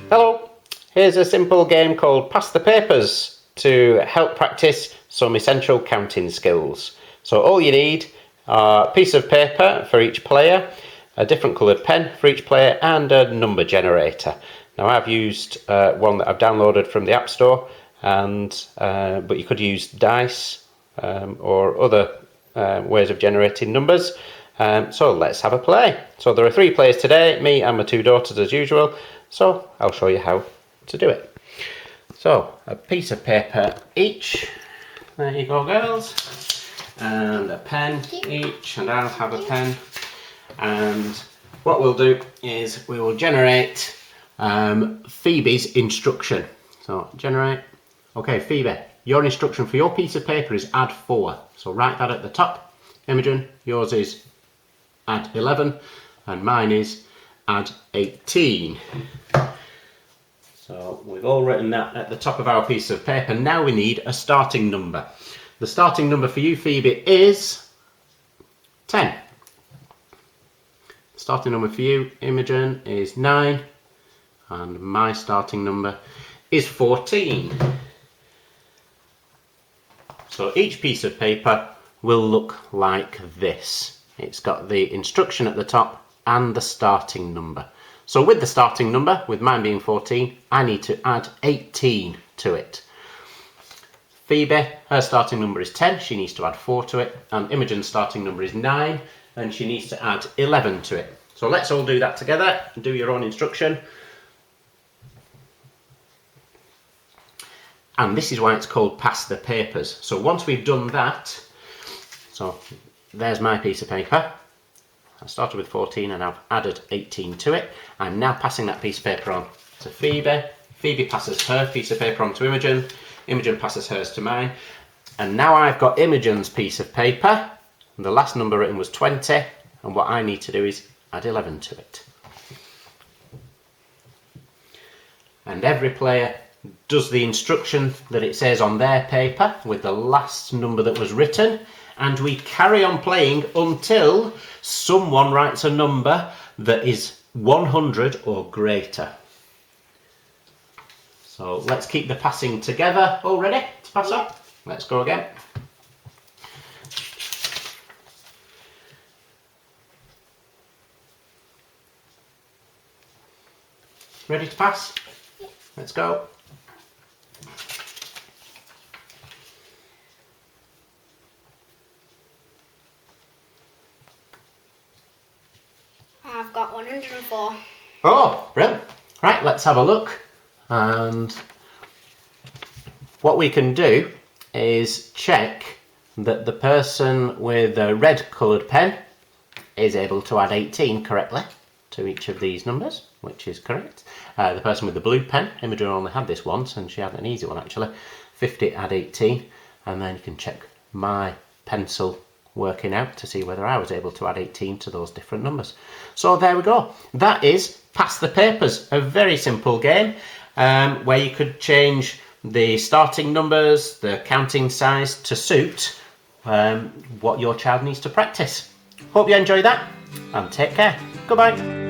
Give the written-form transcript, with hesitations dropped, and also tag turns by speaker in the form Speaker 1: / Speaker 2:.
Speaker 1: Hello, here's a simple game called Pass the Papers to help practice some essential counting skills. So all you need are a piece of paper for each player, a different coloured pen for each player and a number generator. Now I've used one that I've downloaded from the App Store, but you could use dice or other ways of generating numbers. So let's have a play. So there are 3 players today, me and my 2 daughters as usual. So I'll show you how to do it. So a piece of paper each. There you go, girls. And a pen each, and I'll have a pen. And what we'll do is we will generate Phoebe's instruction. So generate. Okay, Phoebe, your instruction for your piece of paper is add 4. So write that at the top. Imogen, yours is add 11, and mine is add 18. So we've all written that at the top of our piece of paper. Now we need a starting number. The starting number for you, Phoebe, is 10. The starting number for you, Imogen, is 9. And my starting number is 14. So each piece of paper will look like this. It's got the instruction at the top and the starting number. So with the starting number, with mine being 14, I need to add 18 to it. Phoebe, her starting number is 10, she needs to add 4 to it, and Imogen's starting number is 9, and she needs to add 11 to it. So let's all do that together, and do your own instruction. And this is why it's called Pass the Papers. So once we've done that, so there's my piece of paper. I started with 14 and I've added 18 to it. I'm now passing that piece of paper on to Phoebe. Phoebe passes her piece of paper on to Imogen. Imogen passes hers to mine. And now I've got Imogen's piece of paper. And the last number written was 20. And what I need to do is add 11 to it. And every player does the instruction that it says on their paper with the last number that was written. And we carry on playing until someone writes a number that is 100 or greater. So let's keep the passing together. All ready to pass on? Let's go again. Ready to pass? Let's go.
Speaker 2: I've got 104.
Speaker 1: Oh, brilliant. Right, let's have a look. And what we can do is check that the person with a red coloured pen is able to add 18 correctly to each of these numbers, which is correct. The person with the blue pen, Imogen only had this once and she had an easy one actually. 50 add 18, and then you can check my pencil working out to see whether I was able to add 18 to those different numbers. So there we go. That is Pass the Papers, a very simple game where you could change the starting numbers, the counting size to suit what your child needs to practice. Hope you enjoy that and take care. Goodbye.